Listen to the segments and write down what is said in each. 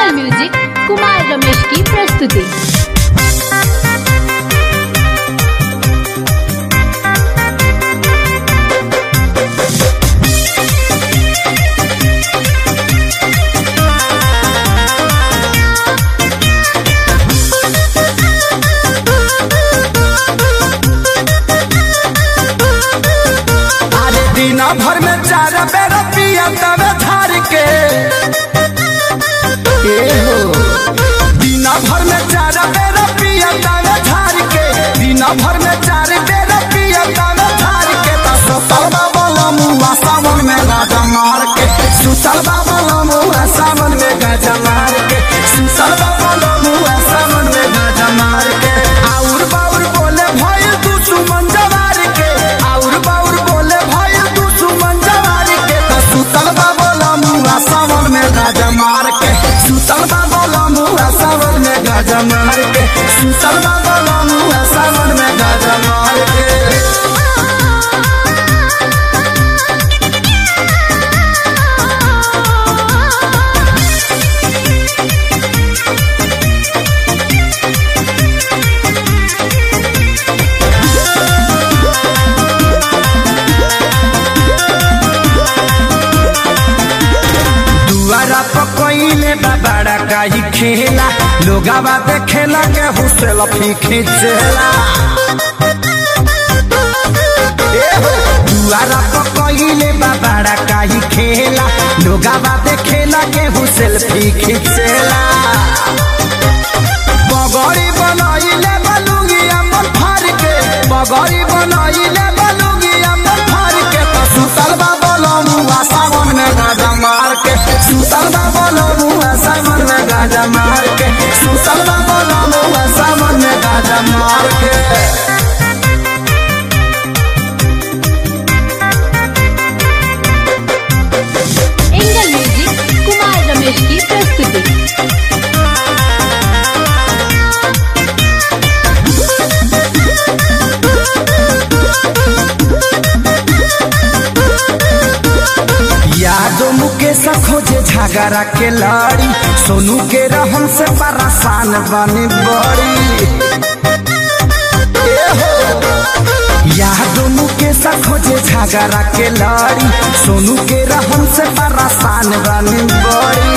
Angle music Kumar Ramesh की प्रस्तुति। दिन भर में 4 बेर पिया तवे धार के दिन भर में 4 बेर पिया तवे धार के दिन भर में 4 बेर पिया तवे धार के सुतल बाबा मुआ सावन में गाजा मार के सुतल बाबा मुआ सावन में गाजा मार के सुतल बाबा मुआ सावन में गाजा मार के आउर बाउर बोले भइल तू सुमन जवार के आउर बाउर बोले भइल तू सुमन जवार के सुतल बाबा मुआ सावन में गाजा मार के सुतल बाबा मुआ सावन में गाजा मार के सुतल बाबा मुआ सावन में गाजा मार के। पकइले बाबा काई खेला लोगावा देखेला के हुसेल फी खींचेला दुआरा पकइले बाबा काई खेला लोगावा देखेला के हुसेल फी खींचेला बगड़ी बनाइले बलुगिया मन फार के बगड़ी बनाइले बलुगिया मन फार के सुतल बाबा मुआ सावन में गाजा मार के सुतल बाबा मुआ सावन में गाजा मार के सुतल बाबा मुआ सावन में गाजा मार के। एंगल म्यूजिक कुमार रमेश की प्रस्तुति। यादो मुकेश खोजे झगड़ा के लड़ी सोनू के रहन से परेशान बने बड़ी यादो मुकेश खोजे झगड़ा के लड़ी सोनू के रहन से परेशान बने बड़ी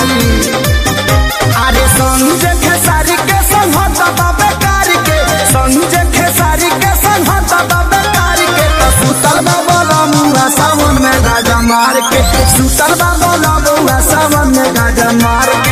अरे संजय खेसारी के संहत बेकार के संजय खेसारी के संहत बेकार के सुतल बाबा मुआ सावन में गाजा मार के सुतल बाबा मुआ सावन में गाजा मार के।